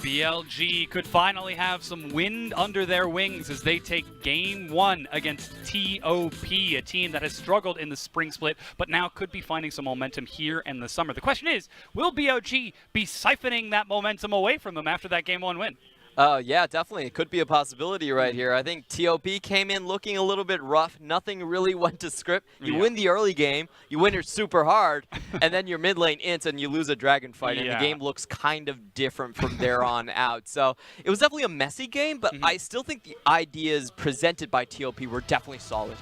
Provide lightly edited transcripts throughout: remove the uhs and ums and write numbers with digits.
BLG could finally have some wind under their wings as they take Game 1 against TOP, a team that has struggled in the spring split, but now could be finding some momentum here in the summer. The question is, will BLG be siphoning that momentum away from them after that Game 1 win? Yeah, definitely. It could be a possibility right here. I think TOP came in looking a little bit rough. Nothing really went to script. You win the early game, you win it super hard, and then your mid lane ints and you lose a dragon fight, and the game looks kind of different from there on out. So it was definitely a messy game, but I still think the ideas presented by TOP were definitely solid.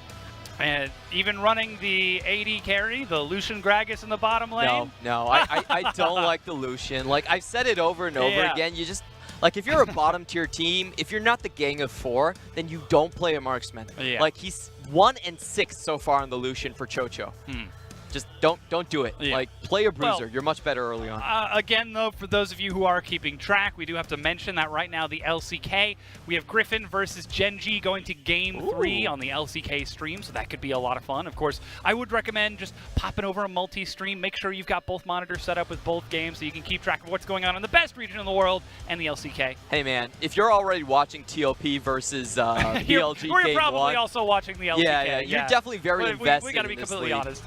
And even running the AD carry, the Lucian Gragas in the bottom lane? No, I don't like the Lucian. Like, I've said it over and over again. You just... Like, if you're a bottom-tier team, if you're not the gang of 4, then you don't play a marksman. Like, he's 1 and 6 so far on the Lucian for Chocho. Just don't do it. Like, play a bruiser. You're much better early on. Again, though, for those of you who are keeping track, we do have to mention that right now the LCK, we have Griffin versus Genji going to Game 3 on the LCK stream, so that could be a lot of fun. Of course, I would recommend just popping over a multi-stream. Make sure you've got both monitors set up with both games so you can keep track of what's going on in the best region in the world and the LCK. Hey, man, if you're already watching TOP versus BLG You're probably also watching the LCK. Yeah, you're definitely very invested. We got to be completely honest.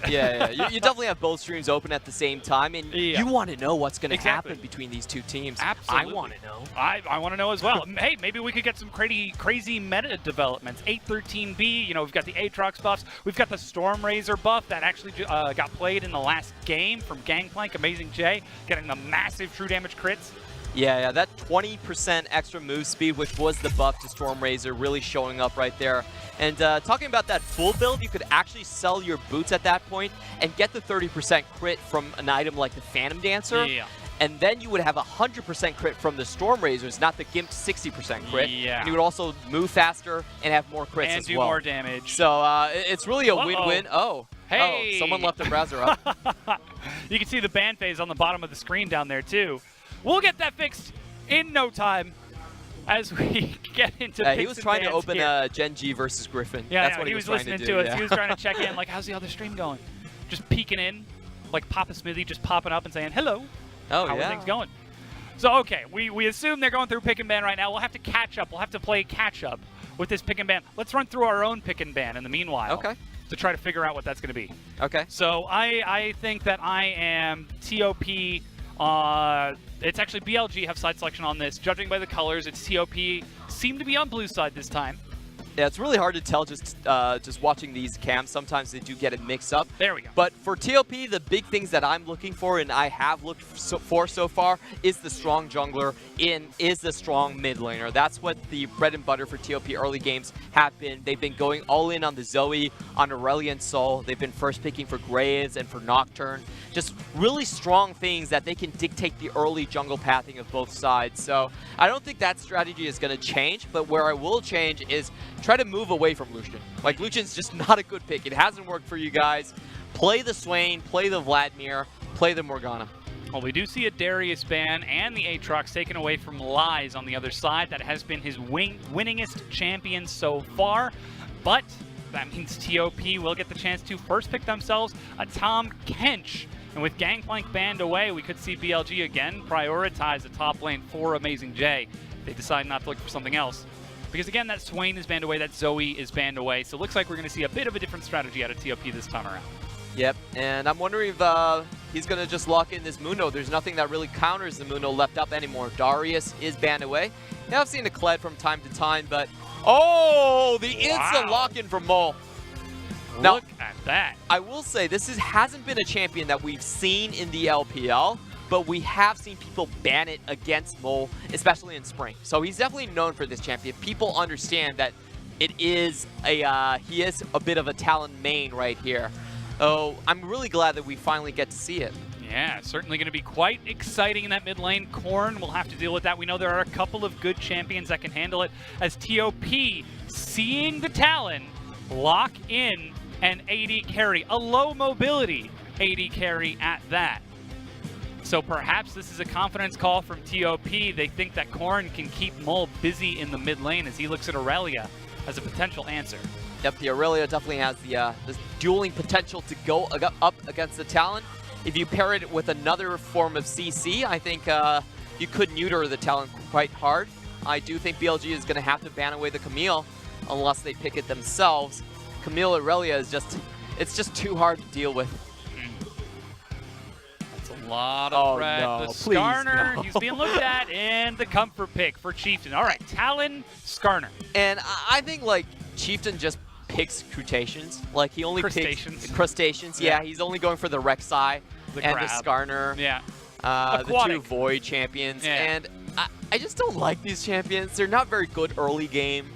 You definitely have both streams open at the same time, and you want to know what's going to happen between these two teams. Absolutely. I want to know. I want to know as well. Hey, maybe we could get some crazy meta developments. 813B, you know, we've got the Aatrox buffs. We've got the Stormrazor buff that actually got played in the last game from Gangplank. Amazing J, getting the massive true damage crits. Yeah, that 20% extra move speed, which was the buff to Stormrazor, really showing up right there. And talking about that full build, you could actually sell your boots at that point and get the 30% crit from an item like the Phantom Dancer. And then you would have 100% crit from the Stormrazors, not the Gimp 60% crit. And you would also move faster and have more crits as well. And do more damage. So it's really a win-win. Hey! Oh, someone left a browser up. You can see the ban phase on the bottom of the screen down there, too. We'll get that fixed in no time as we get into he was trying to open Genji versus Griffin. That's what he was listening to us. He was trying to check in, like, how's the other stream going? Just peeking in, like Papa Smithy just popping up and saying, hello. How are things going? So, okay, we assume they're going through pick and ban right now. We'll have to catch up. We'll have to play catch up with this pick and ban. Let's run through our own pick and ban in the meanwhile. To try to figure out what that's going to be. So I think that I am TOP. It's actually BLG have side selection on this. Judging by the colors, it's TOP. Seem to be on blue side this time. Yeah, it's really hard to tell just watching these cams. Sometimes they do get it mixed up. There we go. But for TOP, the big things that I'm looking for, and I have looked for so far, is the strong jungler, is the strong mid laner. That's what the bread and butter for TOP early games have been. They've been going all in on the Zoe, on Aurelion Sol. They've been first picking for Graves and for Nocturne. Just really strong things that they can dictate the early jungle pathing of both sides. So I don't think that strategy is going to change, but where I will change is try to move away from Lucian. Like, Lucian's just not a good pick. It hasn't worked for you guys. Play the Swain, play the Vladimir, play the Morgana. Well, we do see a Darius ban and the Aatrox taken away from Lies on the other side. That has been his winningest champion so far. But that means TOP will get the chance to first pick themselves a Tahm Kench. And with Gangplank banned away, we could see BLG again prioritize the top lane for Amazing J. They decide not to look for something else. Because again, that Swain is banned away, that Zoe is banned away. So it looks like we're going to see a bit of a different strategy out of TOP this time around. Yep, and I'm wondering if he's going to just lock in this Muno. There's nothing that really counters the Muno left up anymore. Darius is banned away. Yeah, I've seen a Kled from time to time, but... Oh, the instant lock-in from Mole. Now, look at that. I will say, this hasn't been a champion that we've seen in the LPL, but we have seen people ban it against Mole, especially in spring. So he's definitely known for this champion. People understand that it is he is a bit of a Talon main right here. Oh, I'm really glad that we finally get to see it. Yeah, certainly going to be quite exciting in that mid lane. Corn will have to deal with that. We know there are a couple of good champions that can handle it, as TOP, seeing the Talon, lock in an AD carry, a low mobility AD carry at that. So perhaps this is a confidence call from TOP. They think that Corn can keep Mole busy in the mid lane as he looks at Aurelia as a potential answer. Yep, the Aurelia definitely has the dueling potential to go up against the Talon. If you pair it with another form of CC, I think the you could neuter the Talon quite hard. I do think BLG is going to have to ban away the Camille unless they pick it themselves. Camille Aurelia is just, it's just too hard to deal with. That's a lot of red. No, the please, Skarner, no. he's being looked at, and the comfort pick for Chieftain. All right, Talon, Skarner. And I think, like, Chieftain just picks Crustaceans. Like, he only picks Crustaceans. Yeah, he's only going for the Rek'Sai and the Skarner. Yeah. The two Void champions. Yeah. And I just don't like these champions. They're not very good early game.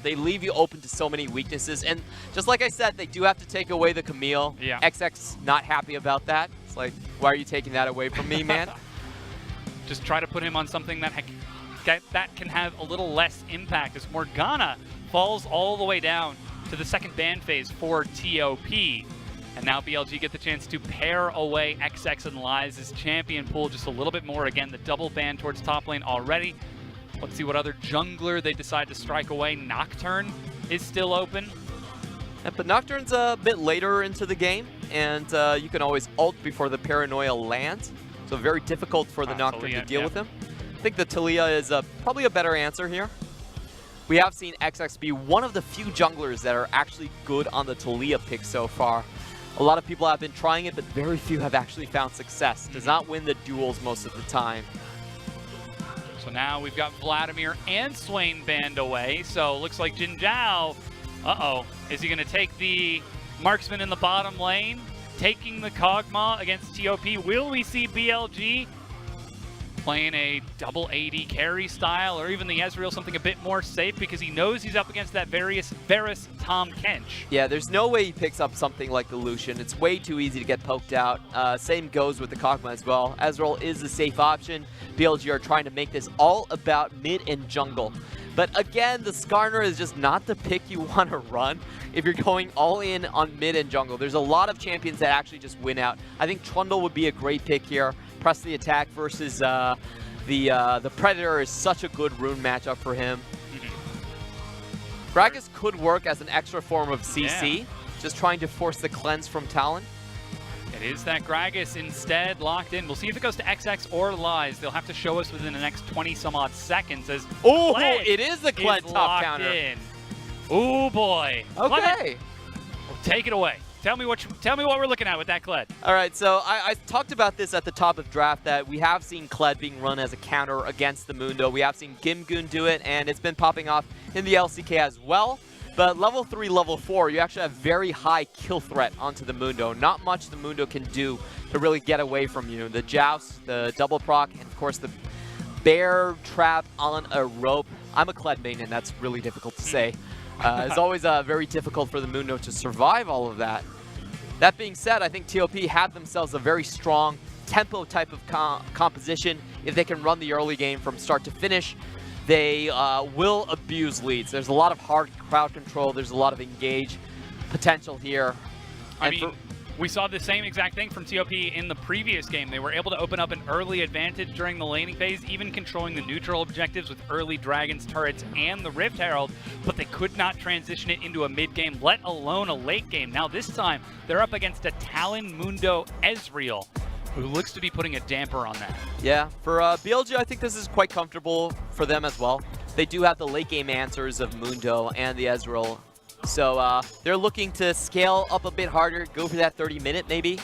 They leave you open to so many weaknesses. And just like I said, they do have to take away the Camille. Yeah. XX not happy about that. It's like, why are you taking that away from me, man? Just try to put him on something that can have a little less impact, as Morgana falls all the way down to the second ban phase for TOP. And now BLG get the chance to pair away XX and Lies' champion pool just a little bit more. Again, the double ban towards top lane already. Let's see what other jungler they decide to strike away. Nocturne is still open. Yeah, but Nocturne's a bit later into the game, and you can always ult before the Paranoia lands. So very difficult for the Nocturne Talia, to deal with him. I think the Talia is probably a better answer here. We have seen XX be one of the few junglers that are actually good on the Talia pick so far. A lot of people have been trying it, but very few have actually found success. Does not win the duels most of the time. So now we've got Vladimir and Swain banned away. So looks like Jin Zhao, is he going to take the marksman in the bottom lane? Taking the Kog'Maw against TOP. Will we see BLG playing a double AD carry style, or even the Ezreal something a bit more safe, because he knows he's up against that Varus Tom Kench? Yeah, there's no way he picks up something like the Lucian. It's way too easy to get poked out. Same goes with the Kog'Maw as well. Ezreal is a safe option. BLG are trying to make this all about mid and jungle. But again, the Skarner is just not the pick you want to run if you're going all in on mid and jungle. There's a lot of champions that actually just win out. I think Trundle would be a great pick here. Press the attack versus the Predator is such a good rune matchup for him. Gragas could work as an extra form of CC, just trying to force the cleanse from Talon. It is that Gragas instead locked in. We'll see if it goes to XX or Lies. They'll have to show us within the next 20-some-odd seconds as it is the Kled top counter. In. Oh boy. Okay. Take it away. Tell me what we're looking at with that Kled. All right, so I talked about this at the top of draft, that we have seen Kled being run as a counter against the Mundo. We have seen Gimgoon do it, and it's been popping off in the LCK as well. But level 3, level 4, you actually have very high kill threat onto the Mundo. Not much the Mundo can do to really get away from you. The Joust, the double proc, and of course the bear trap on a rope. I'm a Kled main, and that's really difficult to say. It's always very difficult for the Mundo to survive all of that. That being said, I think TOP have themselves a very strong tempo type of composition. If they can run the early game from start to finish, they will abuse leads. There's a lot of hard crowd control. There's a lot of engage potential here. I mean, we saw the same exact thing from TOP in the previous game. They were able to open up an early advantage during the laning phase, even controlling the neutral objectives with early Dragons, turrets, and the Rift Herald, but they could not transition it into a mid-game, let alone a late game. Now this time, they're up against a Talon Mundo Ezreal, who looks to be putting a damper on that. Yeah, for BLG, I think this is quite comfortable for them as well. They do have the late game answers of Mundo and the Ezreal. So they're looking to scale up a bit harder, go for that 30-minute maybe.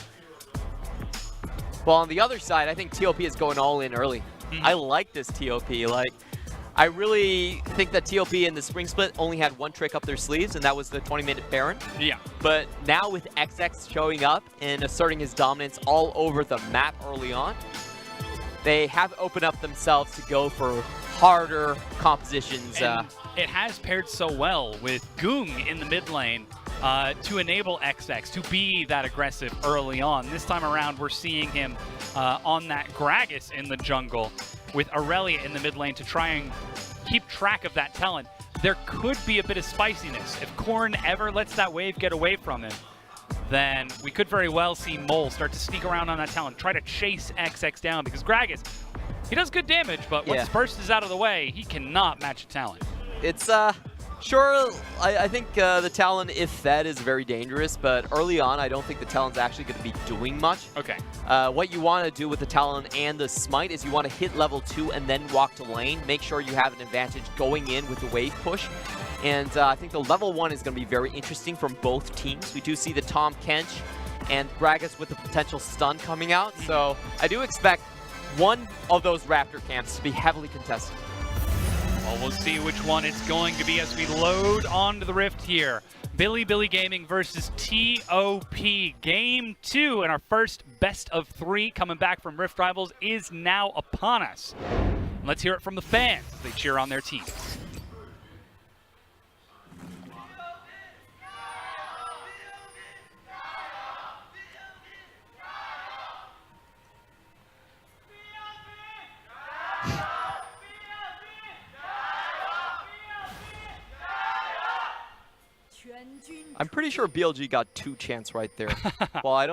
Well, on the other side, I think TOP is going all in early. I like this TOP. Like, I really think that TOP in the spring split only had one trick up their sleeves, and that was the 20-minute Baron. Yeah. But now with XX showing up and asserting his dominance all over the map early on, they have opened up themselves to go for harder compositions. And it has paired so well with Goong in the mid lane to enable XX to be that aggressive early on. This time around, we're seeing him on that Gragas in the jungle with Aurelia in the mid lane to try and keep track of that talent. There could be a bit of spiciness. If Korn ever lets that wave get away from him, then we could very well see Mole start to sneak around on that talent, try to chase XX down, because Gragas, he does good damage, but once Burst is out of the way, he cannot match a talent. It's Sure, I think the Talon, if fed, is very dangerous, but early on, I don't think the Talon's actually going to be doing much. Okay. What you want to do with the Talon and the Smite is you want to hit level 2 and then walk to lane. Make sure you have an advantage going in with the wave push. And I think the level 1 is going to be very interesting from both teams. We do see the Tom Kench and Gragas with the potential stun coming out. So I do expect one of those Raptor camps to be heavily contested. Well, we'll see which one it's going to be as we load onto the Rift here. Bilibili Gaming versus TOP. Game 2 and our first best of 3 coming back from Rift Rivals is now upon us. Let's hear it from the fans as they cheer on their teams. I'm pretty sure BLG got 2 chants right there. Well, I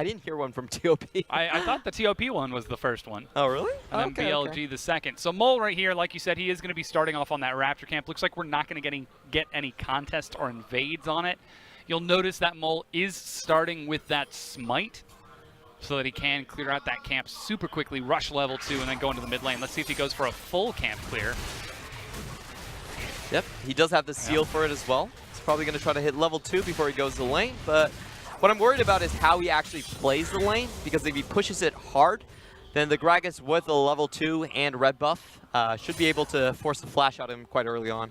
didn't hear one from TOP. I thought the TOP one was the first one. Oh, really? And then BLG the second. So Mole right here, like you said, he is going to be starting off on that Raptor camp. Looks like we're not going to get any contest or invades on it. You'll notice that Mole is starting with that Smite so that he can clear out that camp super quickly, rush level 2, and then go into the mid lane. Let's see if he goes for a full camp clear. Yep, he does have the seal for it as well. He's probably going to try to hit level 2 before he goes to the lane, but what I'm worried about is how he actually plays the lane, because if he pushes it hard, then the Gragas with the level 2 and red buff should be able to force the flash out of him quite early on.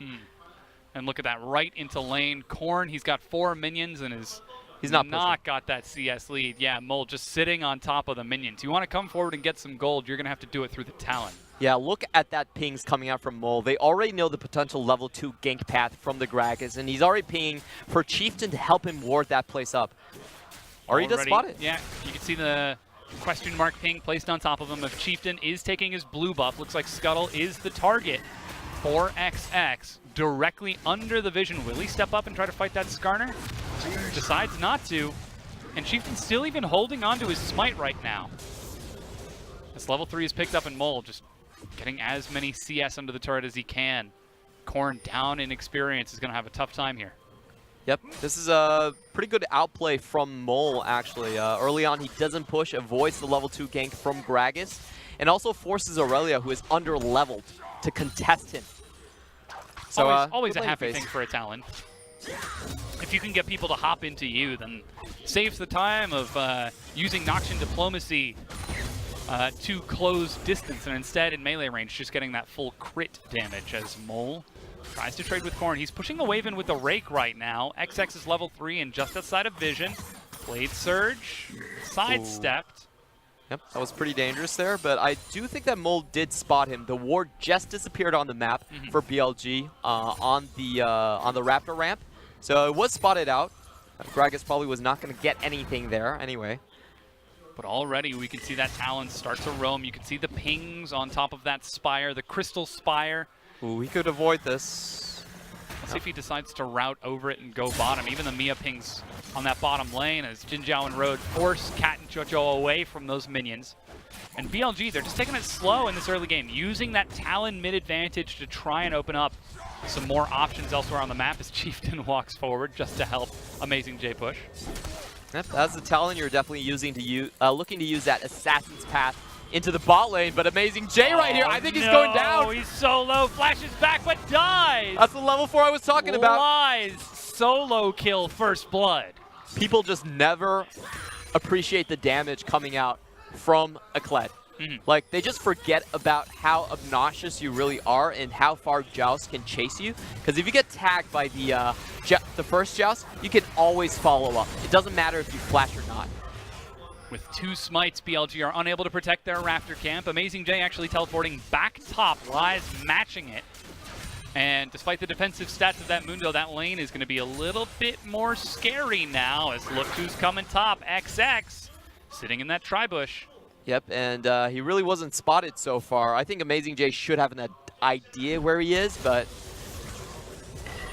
And look at that, right into lane. Korn, he's got 4 minions and he's not got that CS lead. Yeah, Mole just sitting on top of the minions. You want to come forward and get some gold, you're going to have to do it through the Talon. Yeah, look at that pings coming out from Mole. They already know the potential level 2 gank path from the Gragas, and he's already pinging for Chieftain to help him ward that place up. Or he does spot it. Yeah, you can see the question mark ping placed on top of him. If Chieftain is taking his blue buff, looks like Scuttle is the target for XX. Directly under the vision. Will he step up and try to fight that Skarner? Decides not to. And Chieftain's still even holding on to his Smite right now. This level 3 is picked up in Mole, just getting as many CS under the turret as he can. Korn down in experience is going to have a tough time here. Yep, this is a pretty good outplay from Mole, actually. Early on, he doesn't push, avoids the level 2 gank from Gragas, and also forces Aurelia, who is under-leveled, to contest him. So, always a happy thing for a Talon. If you can get people to hop into you, then saves the time of using Noxian Diplomacy to close distance, and instead in melee range just getting that full crit damage as Mole tries to trade with Korn. He's pushing the wave in with the Rake right now. XX is level 3 and just outside of vision. Blade Surge, sidestepped. Yep, that was pretty dangerous there, but I do think that Mole did spot him. The ward just disappeared on the map for BLG on the Raptor ramp, so it was spotted out. Gragas probably was not going to get anything there anyway. But already we can see that Talon start to roam. You can see the pings on top of that Spire, the Crystal Spire. Ooh, he could avoid this. Let's see if he decides to route over it and go bottom. Even the Mia pings on that bottom lane as Jin Zhao and Road force Cat and Jojo away from those minions. And BLG, they're just taking it slow in this early game, using that Talon mid advantage to try and open up some more options elsewhere on the map as Chieftain walks forward just to help Amazing J push. Yep, as the Talon, you're definitely looking to use that Assassin's Path into the bot lane, but Amazing J right here, I think he's going down. He's so low, flashes back, but dies. That's the level 4 I was talking about. Lies, solo kill, first blood. People just never appreciate the damage coming out from a Kled. Like, they just forget about how obnoxious you really are and how far Joust can chase you. Because if you get tagged by the first Joust, you can always follow up. It doesn't matter if you flash or not. With 2 smites, BLG are unable to protect their Raptor camp. Amazing J actually teleporting back top, Lies matching it. And despite the defensive stats of that Mundo, that lane is going to be a little bit more scary now as look who's coming top. XX sitting in that tri-bush. Yep, and he really wasn't spotted so far. I think Amazing J should have an idea where he is, but...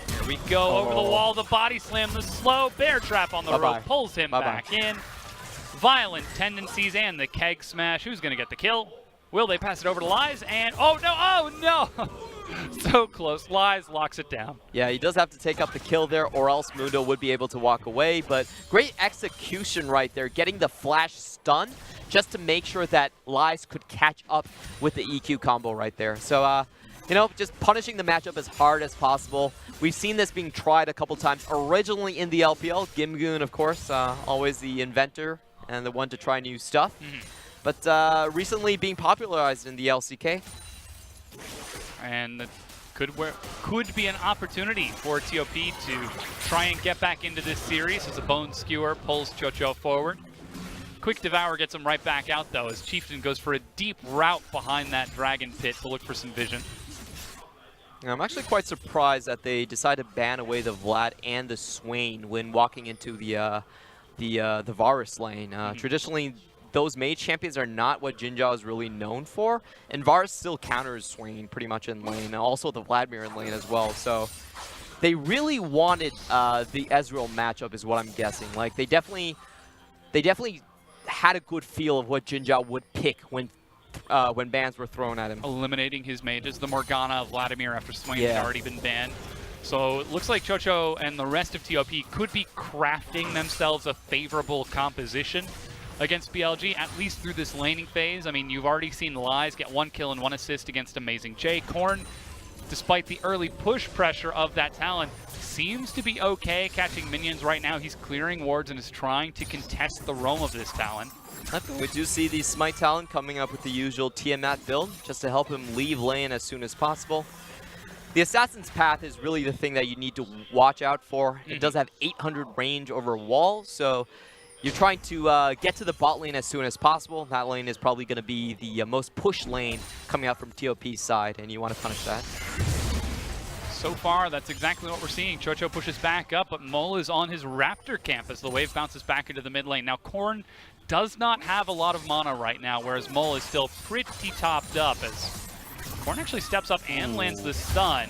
Here we go, over the wall, the body slam, the slow bear trap on the rope, pulls him back in. Violent tendencies and the keg smash. Who's going to get the kill? Will they pass it over to Lies? And oh no! So close. Lies locks it down. Yeah, he does have to take up the kill there, or else Mundo would be able to walk away. But great execution right there, getting the flash stun just to make sure that Lies could catch up with the EQ combo right there. So, you know, just punishing the matchup as hard as possible. We've seen this being tried a couple times originally in the LPL. Gimgoon, of course, always the inventor and the one to try new stuff. But recently being popularized in the LCK. And it could be an opportunity for TOP to try and get back into this series as a Bone Skewer pulls Chocho forward. Quick Devour gets him right back out, though, as Chieftain goes for a deep route behind that Dragon Pit to look for some vision. I'm actually quite surprised that they decided to ban away the Vlad and the Swain when walking into the Varus lane. Traditionally, those mage champions are not what Jinja is really known for, and Varus still counters Swain pretty much in lane, and also the Vladimir in lane as well. So they really wanted the Ezreal matchup, is what I'm guessing. Like they definitely had a good feel of what Jinja would pick when bans were thrown at him. Eliminating his mages, the Morgana of Vladimir after Swain had already been banned. So it looks like Chocho and the rest of TOP could be crafting themselves a favorable composition against BLG, at least through this laning phase. I mean, you've already seen Lies get 1 kill and 1 assist against Amazing J. Korn, despite the early push pressure of that Talon, seems to be okay catching minions right now. He's clearing wards and is trying to contest the roam of this Talon. We do see the Smite Talon coming up with the usual Tiamat build, just to help him leave lane as soon as possible. The Assassin's Path is really the thing that you need to watch out for. It does have 800 range over wall, so you're trying to get to the bot lane as soon as possible. That lane is probably going to be the most push lane coming out from TOP's side, and you want to punish that. So far, that's exactly what we're seeing. Chocho pushes back up, but Mole is on his Raptor camp as the wave bounces back into the mid lane. Now, Korn does not have a lot of mana right now, whereas Mole is still pretty topped up as Korn actually steps up and lands the stun.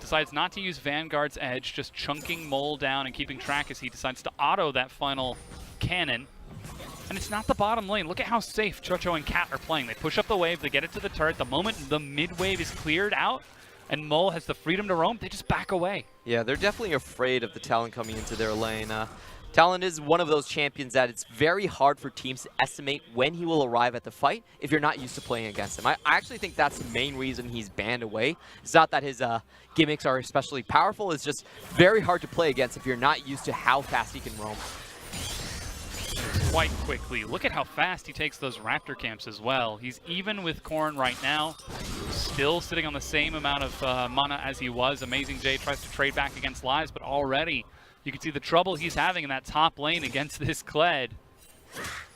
Decides not to use Vanguard's Edge, just chunking Mole down and keeping track as he decides to auto that final cannon. And it's not the bottom lane. Look at how safe Chocho and Cat are playing. They push up the wave, they get it to the turret. The moment the mid wave is cleared out and Mole has the freedom to roam, they just back away. Yeah, they're definitely afraid of the Talon coming into their lane. Talon is one of those champions that it's very hard for teams to estimate when he will arrive at the fight if you're not used to playing against him. I actually think that's the main reason he's banned away. It's not that his gimmicks are especially powerful, it's just very hard to play against if you're not used to how fast he can roam. Quite quickly. Look at how fast he takes those Raptor camps as well. He's even with Korn right now, still sitting on the same amount of mana as he was. Amazing J tries to trade back against Lies, but already you can see the trouble he's having in that top lane against this Kled.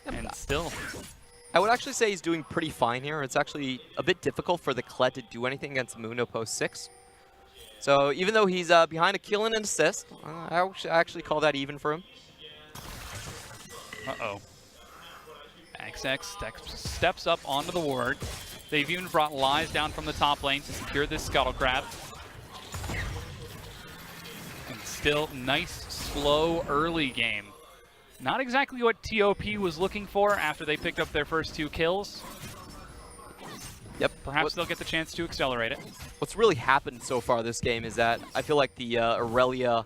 And still, I would actually say he's doing pretty fine here. It's actually a bit difficult for the Kled to do anything against Mundo post 6. So even though he's behind a kill and an assist, I actually call that even for him. Uh-oh. XX steps up onto the ward. They've even brought Lies down from the top lane to secure this Scuttle Crab. And still, nice, slow, early game. Not exactly what TOP was looking for after they picked up their first 2 kills. Yep. Perhaps they'll get the chance to accelerate it. What's really happened so far this game is that I feel like the Aurelia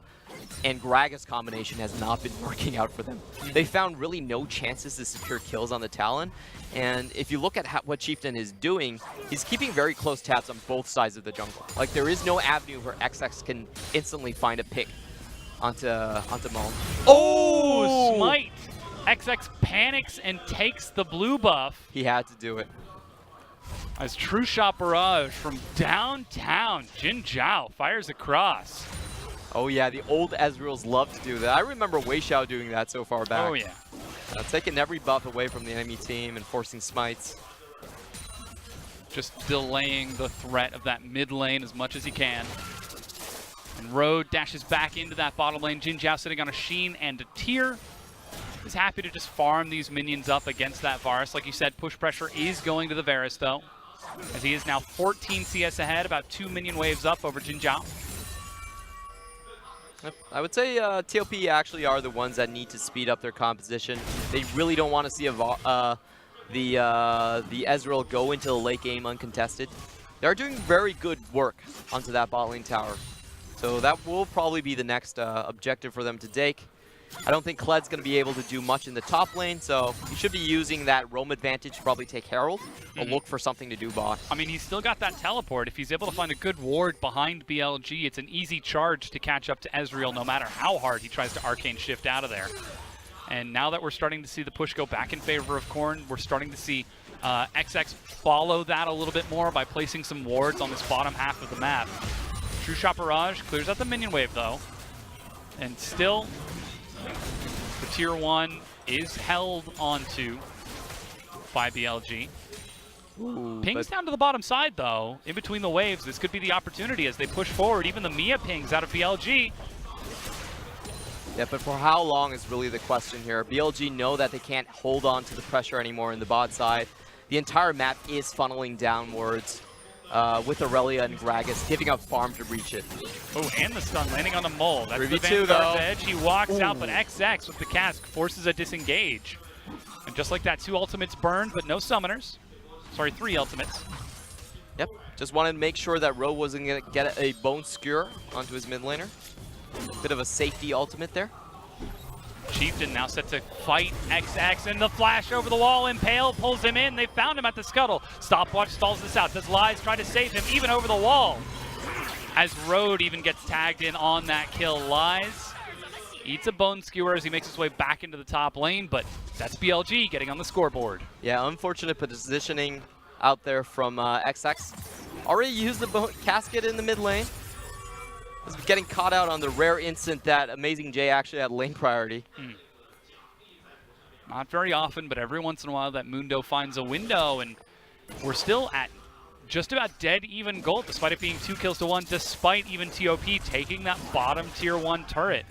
and Gragas combination has not been working out for them. They found really no chances to secure kills on the Talon, and if you look at what Chieftain is doing, he's keeping very close tabs on both sides of the jungle. Like, there is no avenue where XX can instantly find a pick onto Mole. Oh! Smite! XX panics and takes the blue buff. He had to do it. As True Shot Barrage from downtown, Jin Zhao fires across. Oh yeah, the old Ezreals love to do that. I remember Wei Xiao doing that so far back. Oh yeah. Taking every buff away from the enemy team and forcing smites. Just delaying the threat of that mid lane as much as he can. And Road dashes back into that bottom lane. Jin Zhao sitting on a Sheen and a Tear. He's happy to just farm these minions up against that Varus. Like you said, push pressure is going to the Varus though, as he is now 14 CS ahead, about 2 minion waves up over Jin Zhao. I would say TOP actually are the ones that need to speed up their composition. They really don't want to see the Ezreal go into the late game uncontested. They're doing very good work onto that bot lane tower. So that will probably be the next objective for them to take. I don't think Kled's going to be able to do much in the top lane, so he should be using that roam advantage to probably take Herald or look for something to do bot. I mean, he's still got that teleport. If he's able to find a good ward behind BLG, it's an easy charge to catch up to Ezreal no matter how hard he tries to arcane shift out of there. And now that we're starting to see the push go back in favor of Corn, we're starting to see XX follow that a little bit more by placing some wards on this bottom half of the map. True Shot Barrage clears out the minion wave, though. And still, the tier 1 is held onto by BLG. Ooh, Pings down to the bottom side, though. In between the waves, this could be the opportunity as they push forward. Even the Mia pings out of BLG. Yeah, but for how long is really the question here. BLG know that they can't hold on to the pressure anymore in the bot side. The entire map is funneling downwards with Aurelia and Gragas giving up farm to reach it. Oh, and the stun landing on the mole. That's the 3v2 Vanguard's edge. He walks out, but XX with the cask forces a disengage. And just like that, 2 ultimates burned, but no summoners. Sorry, 3 ultimates. Yep, just wanted to make sure that Ro wasn't going to get a bone skewer onto his mid laner. Bit of a safety ultimate there. Chieftain now set to fight XX, and the flash over the wall. Impale pulls him in. They found him at the scuttle. Stopwatch stalls this out. Does Lies try to save him even over the wall? As Road even gets tagged in on that kill. Lies eats a bone skewer as he makes his way back into the top lane, but that's BLG getting on the scoreboard. Yeah, unfortunate positioning out there from XX. Already used the bone casket in the mid lane. Was getting caught out on the rare instant that Amazing J actually had lane priority. Not very often, but every once in a while that Mundo finds a window, and we're still at just about dead even gold, despite it being 2 kills to 1, despite even TOP taking that bottom tier 1 turret.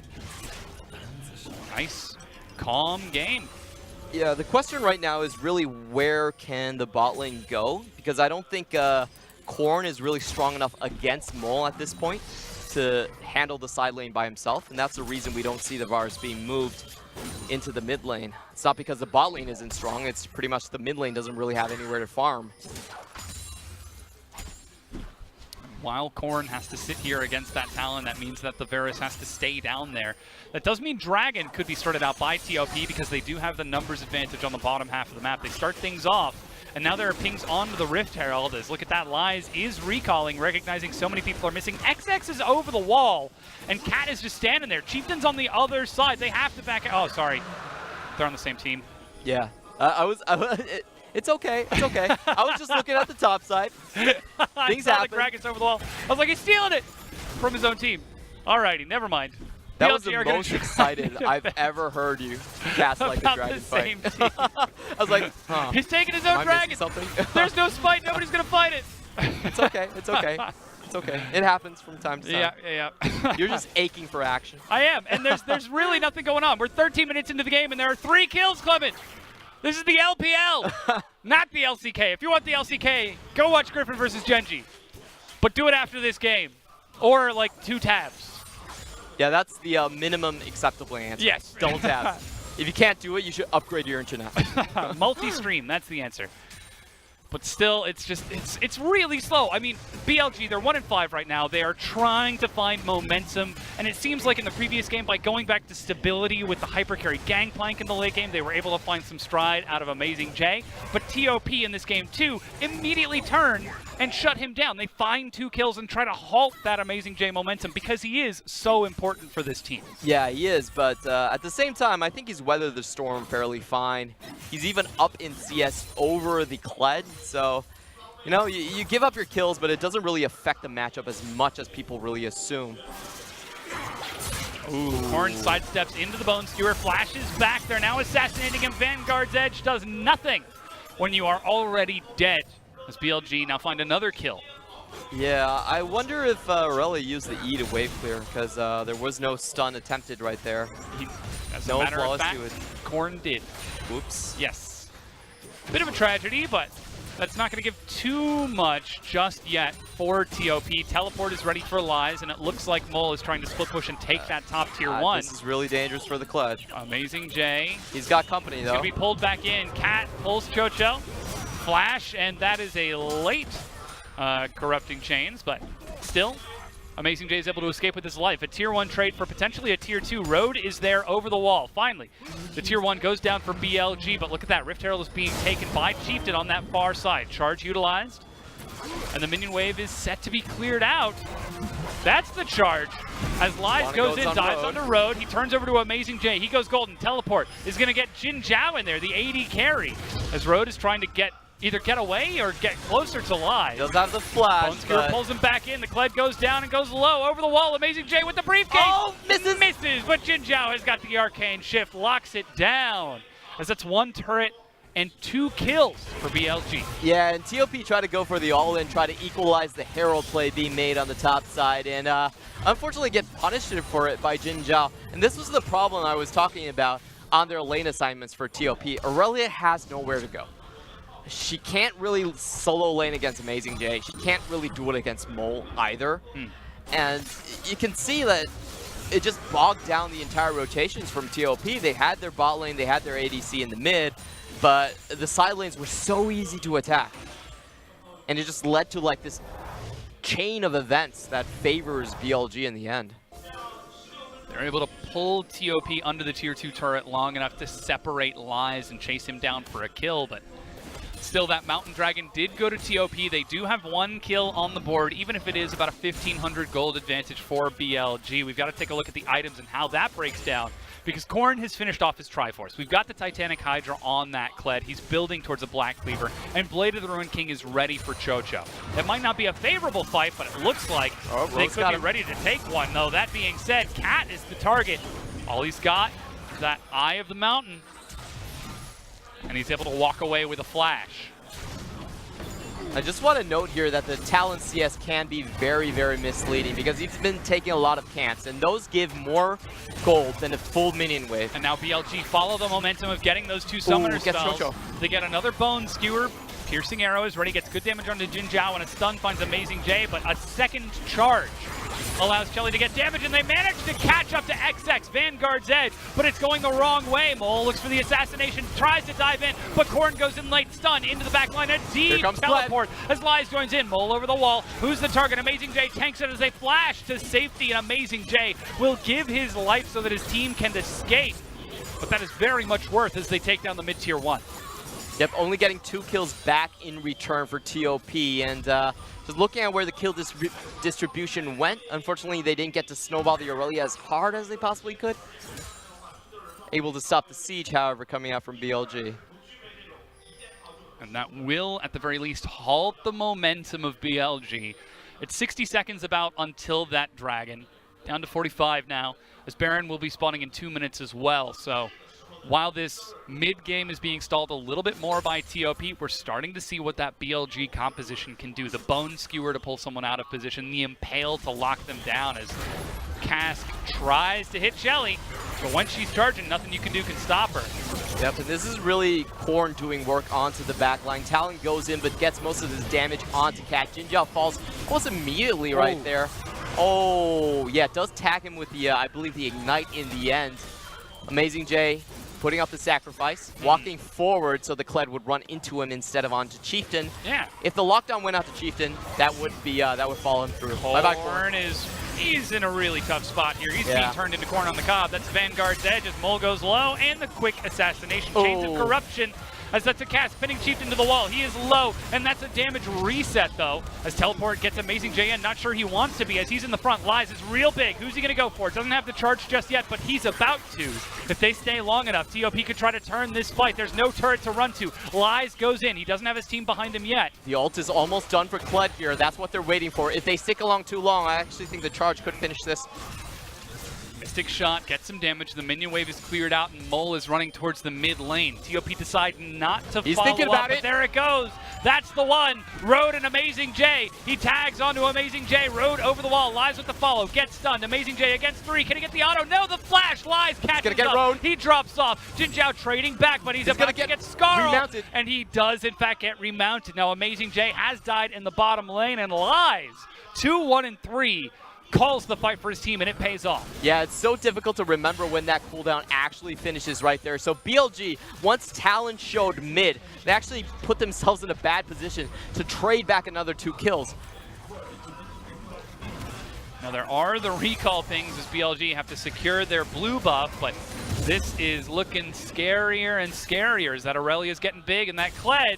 Nice, calm game. Yeah, the question right now is really where can the bot lane go? Because I don't think Corn is really strong enough against Mole at this point to handle the side lane by himself, and that's the reason we don't see the Varus being moved into the mid lane. It's not because the bot lane isn't strong, it's pretty much the mid lane doesn't really have anywhere to farm. While Corn has to sit here against that Talon, that means that the Varus has to stay down there. That does mean Dragon could be started out by TOP because they do have the numbers advantage on the bottom half of the map. They start things off, and now there are pings onto the Rift Herald. As look at that, Lies is recalling, recognizing so many people are missing. XX is over the wall, and Cat is just standing there. Chieftain's on the other side. They have to back out. Oh, sorry. They're on the same team. Yeah. It's okay. It's okay. I was just looking at the top side. Things happen. Gragas over the wall. I was like, he's stealing it from his own team. Alrighty, never mind. That was the most excited I've ever heard you cast like the dragon fight. I was like, huh. He's taking his own dragon. There's no spite. Nobody's going to fight it. It's okay. It's okay. It's okay. It happens from time to time. Yeah. You're just aching for action. I am. And there's really nothing going on. We're 13 minutes into the game, and there are 3 kills, Clement. This is the LPL, not the LCK. If you want the LCK, go watch Griffin versus Genji. But do it after this game. Or, like, 2 tabs. Yeah, that's the minimum acceptable answer. Yes. Double tabs. If you can't do it, you should upgrade your internet. Multi-stream, that's the answer. But still, it's really slow. I mean, BLG, they're 1-5 right now. They are trying to find momentum, and it seems like in the previous game, by going back to stability with the hypercarry Gangplank in the late game, they were able to find some stride out of Amazing J. But TOP in this game, too, immediately turn and shut him down. They find 2 kills and try to halt that Amazing J momentum because he is so important for this team. Yeah, he is, but at the same time, I think he's weathered the storm fairly fine. He's even up in CS over the Kled. So, you know, you give up your kills, but it doesn't really affect the matchup as much as people really assume. Ooh. Corn sidesteps into the Bone Skewer, flashes back. They're now assassinating him. Vanguard's Edge does nothing when you are already dead. As BLG now find another kill. Yeah, I wonder if Aurelia used the E to wave clear, because there was no stun attempted right there. As a matter of fact, Corn did. Oops. Yes. Bit of a tragedy, but that's not going to give too much just yet for TOP. Teleport is ready for Lies, and it looks like Mole is trying to split push and take that top tier 1. This is really dangerous for the Kled. Amazing J. He's got company, though. He's going to be pulled back in. Cat pulls Chocho. Flash, and that is a late corrupting chains, but still, Amazing J is able to escape with his life. A tier 1 trade for potentially a tier 2. Road is there over the wall. Finally, the tier 1 goes down for BLG, but look at that. Rift Herald is being taken by Chieftain on that far side. Charge utilized, and the minion wave is set to be cleared out. That's the charge. As Lies goes in, dives onto Road. He turns over to Amazing J. He goes golden. Teleport is going to get Jin Zhao in there, the AD carry, as Road is trying to either get away or get closer to Lies. Does have the flash. Boneskewer pulls him back in. The Kled goes down and goes low over the wall. Amazing J with the briefcase. Oh, misses, but Jin Zhao has got the arcane shift, locks it down, as that's 1 turret and 2 kills for BLG. Yeah, and TOP try to go for the all-in, try to equalize the Herald play being made on the top side, and unfortunately get punished for it by Jin Zhao. And this was the problem I was talking about on their lane assignments for TOP. Aurelia has nowhere to go. She can't really solo lane against Amazing J. She can't really do it against Mole either. And you can see that it just bogged down the entire rotations from TOP. They had their bot lane, they had their ADC in the mid, but the side lanes were so easy to attack. And it just led to like this chain of events that favors BLG in the end. They're able to pull TOP under the tier 2 turret long enough to separate Lies and chase him down for a kill, but still, that Mountain Dragon did go to TOP. They do have 1 kill on the board, even if it is about a 1,500 gold advantage for BLG. We've got to take a look at the items and how that breaks down, because Korn has finished off his Triforce. We've got the Titanic Hydra on that Kled. He's building towards a Black Cleaver, and Blade of the Ruined King is ready for Chocho. It might not be a favorable fight, but it looks like they could be ready to take one, though. That being said, Cat is the target. All he's got is that Eye of the Mountain, and he's able to walk away with a flash. I just want to note here that the Talon CS can be very, very misleading, because he's been taking a lot of camps, and those give more gold than a full minion wave. And now BLG follow the momentum of getting those 2 summoner spells. They get another Bone Skewer. Piercing Arrow is ready, gets good damage onto Jin Zhao, and a stun finds Amazing J, but a second charge allows Shelly to get damage, and they manage to catch up to XX, Vanguard's Edge, but it's going the wrong way. Mole looks for the assassination, tries to dive in, but Korn goes in late, stun into the back line, a deep teleport as Lies joins in. Mole over the wall. Who's the target? Amazing J tanks it as they flash to safety, and Amazing J will give his life so that his team can escape. But that is very much worth as they take down the mid-tier 1. Yep, only getting 2 kills back in return for TOP, and just looking at where the kill distribution went, unfortunately they didn't get to snowball the Aurelia as hard as they possibly could. Able to stop the siege, however, coming out from BLG. And that will, at the very least, halt the momentum of BLG. It's 60 seconds about until that Dragon. Down to 45 now, as Baron will be spawning in 2 minutes as well, so while this mid-game is being stalled a little bit more by TOP, we're starting to see what that BLG composition can do. The Bone Skewer to pull someone out of position, the Impale to lock them down as Cask tries to hit Shelly, but when she's charging, nothing you can do can stop her. Yep, and this is really Korn doing work onto the back line. Talon goes in, but gets most of his damage onto Cat. Jin Zhao falls almost immediately right there. Oh, yeah, it does tag him with the, I believe, the Ignite in the end. Amazing J putting up the sacrifice, walking forward so the Kled would run into him instead of onto Chieftain. Yeah. If the lockdown went out to Chieftain, that would be that would fall him through. Bye-bye, Korn. He's in a really tough spot here. He's being turned into corn on the cob. That's Vanguard's Edge as Mole goes low, and the quick assassination. Chains of Corruption as that's a cast, pinning Chieftain to the wall. He is low, and that's a damage reset, though, as Teleport gets Amazing J in. Not sure he wants to be, as he's in the front. Lies is real big. Who's he going to go for? Doesn't have the charge just yet, but he's about to. If they stay long enough, TOP could try to turn this fight. There's no turret to run to. Lies goes in. He doesn't have his team behind him yet. The ult is almost done for Kled here. That's what they're waiting for. If they stick along too long, I actually think the charge could finish this. Mystic shot, gets some damage. The minion wave is cleared out, and Mole is running towards the mid lane. TOP decide not to He's follow thinking up, about but it. there it goes. That's the one. Road and Amazing J. He tags onto Amazing J. Road over the wall, Lies with the follow, gets stunned. Amazing J against 3. Can he get the auto? No, the flash. Lies catches up. Road. He drops off. Jin Zhao trading back, but he's about to get Scarl. Remounted. And he does, in fact, get remounted. Now, Amazing J has died in the bottom lane, and Lies 2, 1, and 3. calls the fight for his team, and it pays off. Yeah, it's so difficult to remember when that cooldown actually finishes right there. So BLG, once Talon showed mid, they actually put themselves in a bad position to trade back another 2 kills. Now there are the recall things as BLG have to secure their blue buff, but this is looking scarier and scarier as that Aurelia's getting big, and that Kled,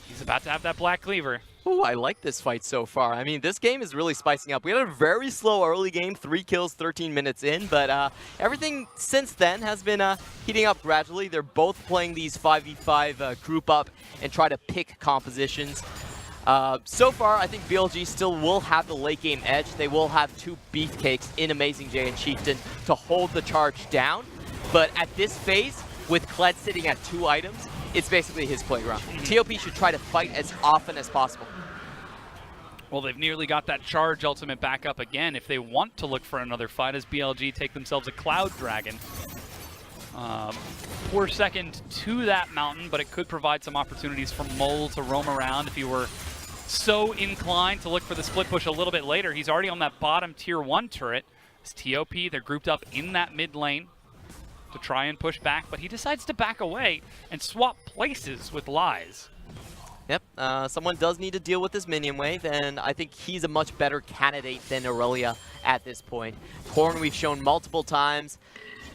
he's about to have that Black Cleaver. Ooh, I like this fight so far. I mean, this game is really spicing up. We had a very slow early game, 3 kills, 13 minutes in, but everything since then has been heating up gradually. They're both playing these 5v5 group up and try to pick compositions. So far, I think BLG still will have the late game edge. They will have 2 beefcakes in Amazing J and Chieftain to hold the charge down. But at this phase, with Kled sitting at 2 items, it's basically his playground. TOP should try to fight as often as possible. Well, they've nearly got that charge ultimate back up again if they want to look for another fight as BLG take themselves a Cloud Dragon. Poor second to that mountain, but it could provide some opportunities for Mole to roam around if he were so inclined to look for the split push a little bit later. He's already on that bottom tier 1 turret. It's TOP, they're grouped up in that mid lane to try and push back, but he decides to back away and swap places with Lies. Yep, someone does need to deal with this minion wave, and I think he's a much better candidate than Aurelia at this point. Corn we've shown multiple times.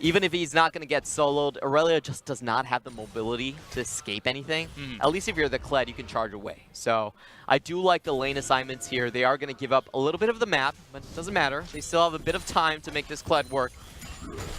Even if he's not going to get soloed, Aurelia just does not have the mobility to escape anything. At least if you're the Kled, you can charge away. So I do like the lane assignments here. They are going to give up a little bit of the map, but it doesn't matter. They still have a bit of time to make this Kled work.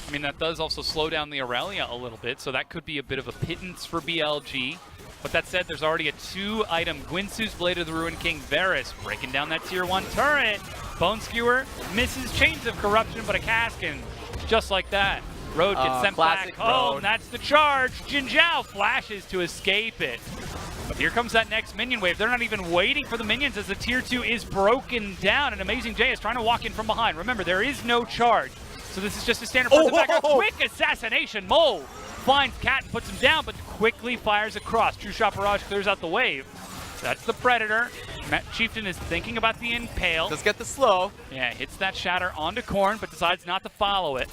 I mean, that does also slow down the Aurelia a little bit, so that could be a bit of a pittance for BLG. But that said, there's already a 2-item Gwinsu's Blade of the Ruined King Varus breaking down that tier 1 turret. Bone Skewer misses Chains of Corruption, but a cask, and just like that, Road gets sent back home. That's the charge. Jin Zhao flashes to escape it. But here comes that next minion wave. They're not even waiting for the minions as the tier 2 is broken down, and Amazing J is trying to walk in from behind. Remember, there is no charge. So this is just a standard person back. A quick assassination. Mole finds Cat and puts him down, but quickly fires across. True Shot Barrage clears out the wave. That's the Predator. Chieftain is thinking about the Impale. Does get the slow. Yeah, hits that Shatter onto Korn, but decides not to follow it.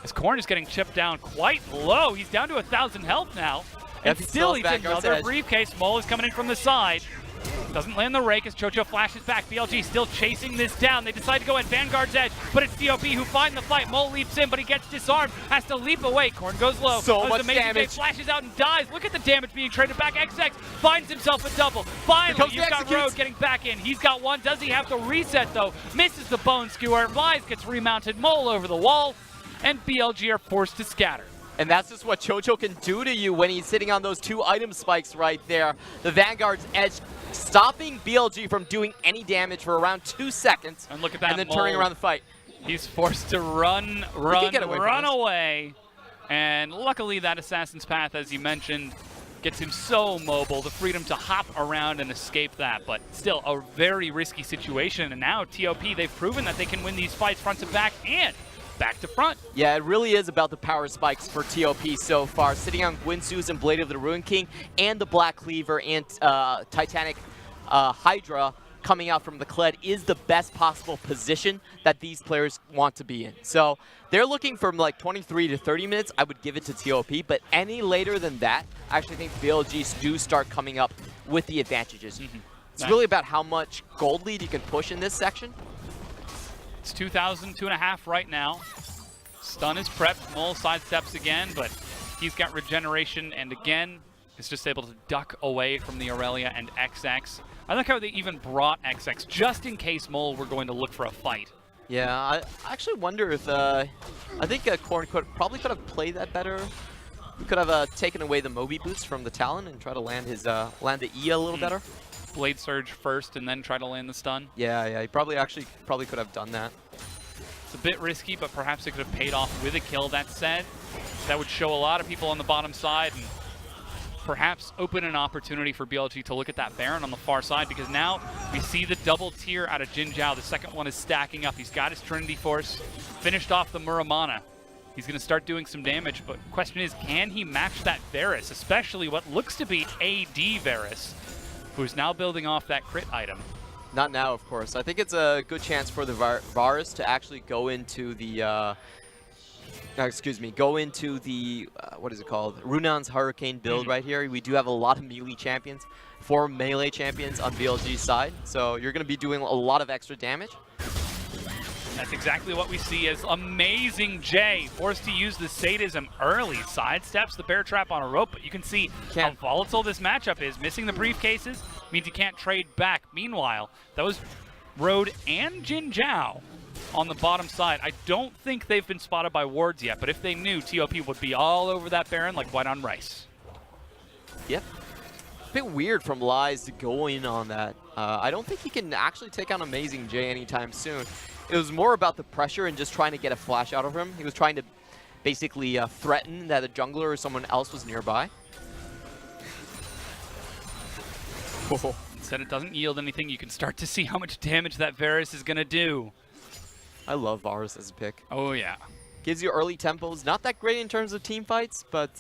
As Korn is getting chipped down quite low. He's down to 1,000 health now. And still he's another briefcase. Mole is coming in from the side. Doesn't land the rake as Chocho flashes back. BLG still chasing this down. They decide to go at Vanguard's edge, but it's TOP who find the fight. Mole leaps in, but he gets disarmed. Has to leap away. Korn goes low. So much damage. Flashes out and dies. Look at the damage being traded back. XX finds himself a double. Finally, you've got Road getting back in. He's got one. Does he have to reset, though? Misses the Bone Skewer. Lies gets remounted. Mole over the wall, and BLG are forced to scatter. And that's just what Chocho can do to you when he's sitting on those 2 item spikes right there. The Vanguard's edge stopping BLG from doing any damage for around 2 seconds. And look at that, and then turning around the fight. He's forced to run away. And luckily that Assassin's Path, as you mentioned, gets him so mobile, the freedom to hop around and escape that. But still a very risky situation. And now TOP, they've proven that they can win these fights front to back and back to front. Yeah, it really is about the power spikes for TOP so far. Sitting on Gwinsu's and Blade of the Ruined King and the Black Cleaver and Titanic Hydra coming out from the Kled is the best possible position that these players want to be in. So they're looking from like 23 to 30 minutes. I would give it to TOP, but any later than that, I actually think BLGs do start coming up with the advantages. It's really about how much gold lead you can push in this section. It's 2,000, 2.5 right now. Stun is prepped. Mole sidesteps again, but he's got regeneration, and again, is just able to duck away from the Aurelia and XX. I like how they even brought XX, just in case Mole were going to look for a fight. Yeah, I actually wonder if, I think Korn probably could have played that better. He could have taken away the Moby boots from the Talon and try to land his, land the E a little better. Blade Surge first and then try to land the stun. Yeah, he probably could have done that. It's a bit risky, but perhaps it could have paid off with a kill. That said, that would show a lot of people on the bottom side and perhaps open an opportunity for BLG to look at that Baron on the far side, because now we see the double tier out of Jin Zhao. The second one is stacking up. He's got his Trinity Force, finished off the Muramana. He's going to start doing some damage, but the question is, can he match that Varus, especially what looks to be AD Varus, who's now building off that crit item. Not now, of course. I think it's a good chance for the Varus to actually go into the, what is it called? Runan's Hurricane build right here. We do have a lot of melee champions, 4 melee champions on BLG's side, so you're going to be doing a lot of extra damage. That's exactly what we see as Amazing J forced to use the sadism early. Sidesteps the bear trap on a rope, but you can see how volatile this matchup is. Missing the briefcases means you can't trade back. Meanwhile, that was Road and Jin Zhao on the bottom side. I don't think they've been spotted by wards yet, but if they knew, TOP would be all over that Baron like white on rice. Yep. A bit weird from Lies to go in on that. I don't think he can actually take on Amazing J anytime soon. It was more about the pressure and just trying to get a flash out of him. He was trying to basically threaten that a jungler or someone else was nearby. Instead it doesn't yield anything, you can start to see how much damage that Varus is going to do. I love Varus as a pick. Oh, yeah. Gives you early tempos. Not that great in terms of team fights, but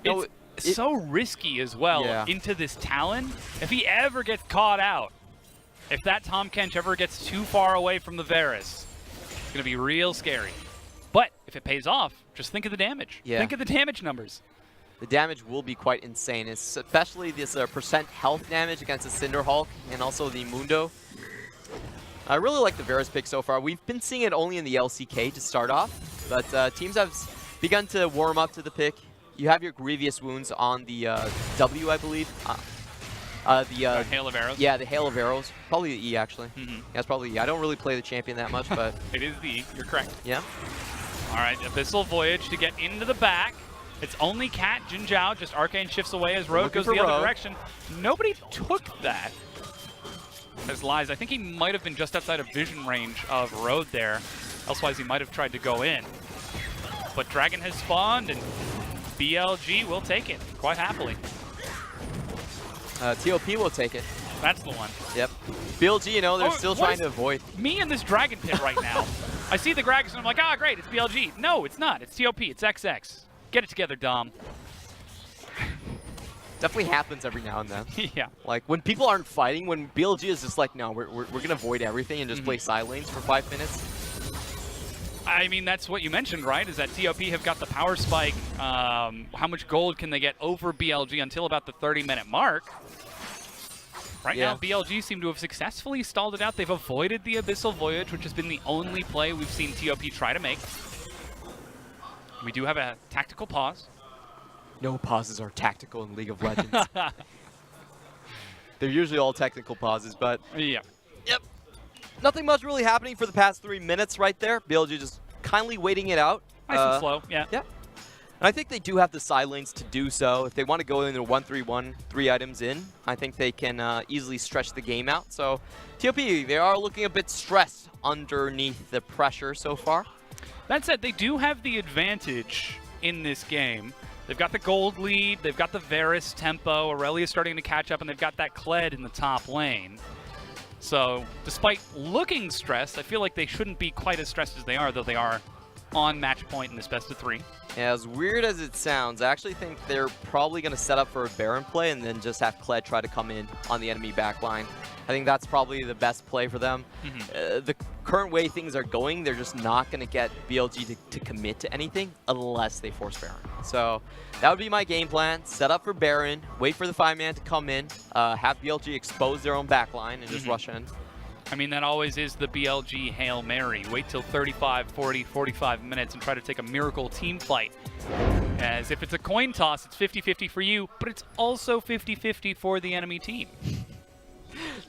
it's so risky as well into this Talon. If he ever gets caught out, if that Tahm Kench ever gets too far away from the Varus, it's going to be real scary. But if it pays off, just think of the damage. Yeah. Think of the damage numbers. The damage will be quite insane, especially this percent health damage against the Cinder Hulk and also the Mundo. I really like the Varus pick so far. We've been seeing it only in the LCK to start off, but teams have begun to warm up to the pick. You have your Grievous Wounds on the W, I believe. The Hail of Arrows? Yeah, the Hail of Arrows. Probably the E, actually. That's probably E. I don't really play the champion that much, but... It is the E. You're correct. Yeah. All right, Abyssal Voyage to get into the back. It's only Cat, Jin Zhao, just Arcane shifts away as Road goes the other direction. Nobody took that. As Lies, I think he might have been just outside of vision range of Road there. Elsewise, he might have tried to go in. But Dragon has spawned, and BLG will take it quite happily. TOP will take it. That's the one. Yep. BLG, you know, they're still trying to avoid. Me in this Dragon Pit right now. I see the Gragas, and I'm like, ah, great, it's BLG. No, it's not. It's TOP. It's XX. Get it together, Dom. Definitely happens every now and then. Yeah. Like, when people aren't fighting, when BLG is just like, no, we're going to avoid everything and just play side lanes for 5 minutes. I mean, that's what you mentioned, right? Is that TOP have got the power spike. How much gold can they get over BLG until about the 30-minute mark? Right now, BLG seem to have successfully stalled it out. They've avoided the Abyssal Voyage, which has been the only play we've seen TOP try to make. We do have a tactical pause. No pauses are tactical in League of Legends. They're usually all technical pauses, but... Yeah. Yep. Nothing much really happening for the past 3 minutes right there. BLG just kindly waiting it out. Nice and slow, yeah. Yep. And I think they do have the side lanes to do so. If they want to go in a 1-3-1, 3 items in, I think they can easily stretch the game out. So TOP, they are looking a bit stressed underneath the pressure so far. That said, they do have the advantage in this game. They've got the gold lead, they've got the Varus tempo, Aurelia starting to catch up, and they've got that Kled in the top lane. So, despite looking stressed, I feel like they shouldn't be quite as stressed as they are, though they are on match point in this best of 3. Yeah, as weird as it sounds, I actually think they're probably going to set up for a Baron play and then just have Kled try to come in on the enemy backline. I think that's probably the best play for them. The current way things are going, they're just not going to get BLG to commit to anything unless they force Baron. So that would be my game plan. Set up for Baron, wait for the 5-man to come in, have BLG expose their own backline and just rush in. I mean, that always is the BLG Hail Mary. Wait till 35, 40, 45 minutes and try to take a miracle team fight. As if it's a coin toss, it's 50-50 for you, but it's also 50-50 for the enemy team.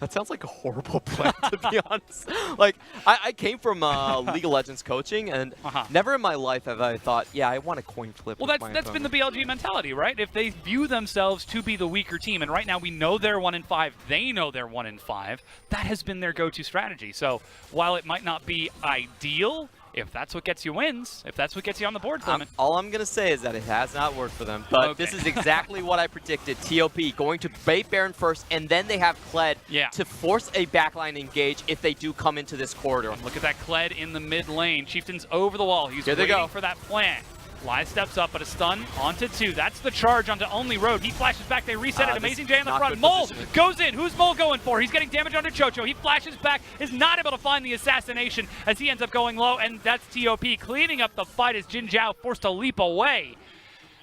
That sounds like a horrible plan, to be honest. Like, I came from League of Legends coaching, and never in my life have I thought, yeah, I want a coin flip. Well, that's been the BLG mentality, right? If they view themselves to be the weaker team, and right now we know they're 1-5, they know they're 1-5, that has been their go-to strategy. So while it might not be ideal, if that's what gets you wins, if that's what gets you on the board, Clement. All I'm going to say is that it has not worked for them. But this is exactly what I predicted. TOP going to bait Baron first, and then they have Kled to force a backline engage if they do come into this corridor. Look at that Kled in the mid lane. Chieftain's over the wall. He's waiting for that plant. Lies steps up, but a stun onto 2. That's the charge onto only Road. He flashes back. They reset it. Amazing J in the front. Mole goes in. Who's Mole going for? He's getting damage onto Chocho. He flashes back. Is not able to find the assassination as he ends up going low. And that's TOP cleaning up the fight as Jin Zhao forced to leap away.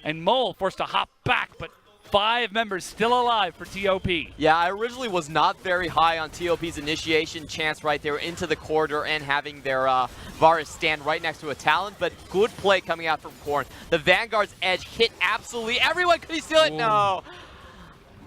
And Mole forced to hop back, but 5 members still alive for TOP. Yeah, I originally was not very high on TOP's initiation chance right there into the corridor and having their Varus stand right next to a Talon, but good play coming out from Corn. The Vanguard's edge hit absolutely everyone. Could he steal it? Ooh. No.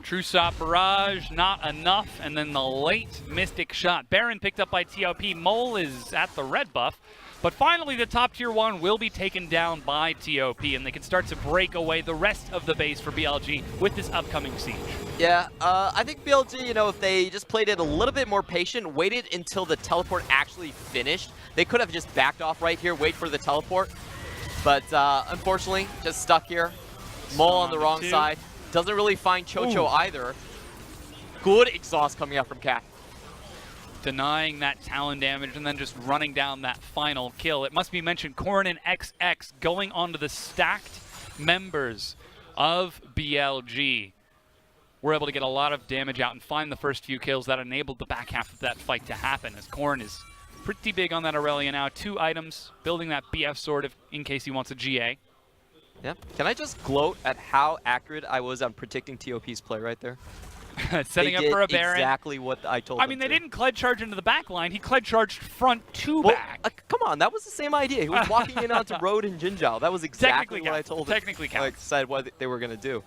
True Shot Barrage, not enough, and then the late Mystic Shot. Baron picked up by TOP. Mole is at the red buff. But finally, the top tier 1 will be taken down by TOP, and they can start to break away the rest of the base for BLG with this upcoming siege. Yeah, I think BLG, if they just played it a little bit more patient, waited until the teleport actually finished, they could have just backed off right here, wait for the teleport. But unfortunately, just stuck here. Mole on the wrong side. Doesn't really find Chocho either. Good exhaust coming out from Cat. Denying that Talon damage and then just running down that final kill. It must be mentioned, Corrin and XX going onto the stacked members of BLG were able to get a lot of damage out and find the first few kills that enabled the back half of that fight to happen, as Corrin is pretty big on that Aurelia now. 2 items, building that BF sword in case he wants a GA. Yeah. Can I just gloat at how accurate I was on predicting TOP's play right there? Setting up for a Baron. Exactly what I told them. I mean, they didn't Kled charge into the back line. He Kled charged front to back. Come on, that was the same idea. He was walking in onto Road and Jin Zhao. That was exactly what I told him. Technically counts. Like, said what they were going to do.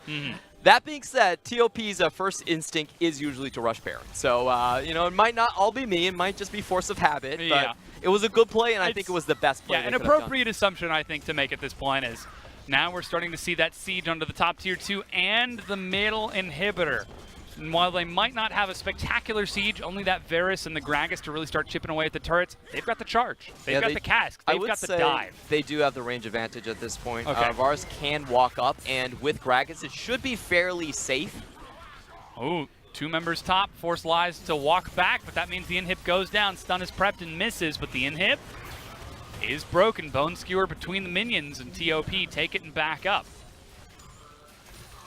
That being said, TOP's first instinct is usually to rush Baron. So, it might not all be me. It might just be force of habit. But it was a good play, and I think it was the best play. Yeah, an appropriate assumption, I think, to make at this point is now we're starting to see that siege onto the top tier 2 and the middle inhibitor. And while they might not have a spectacular siege, only that Varus and the Gragas to really start chipping away at the turrets, they've got the charge. They've got the cask. They've got the dive. They do have the range advantage at this point. Okay. Varus can walk up, and with Gragas, it should be fairly safe. Oh, 2 members top. Force Lies to walk back, but that means the inhib goes down. Stun is prepped and misses, but the inhib is broken. Bone Skewer between the minions, and TOP take it and back up.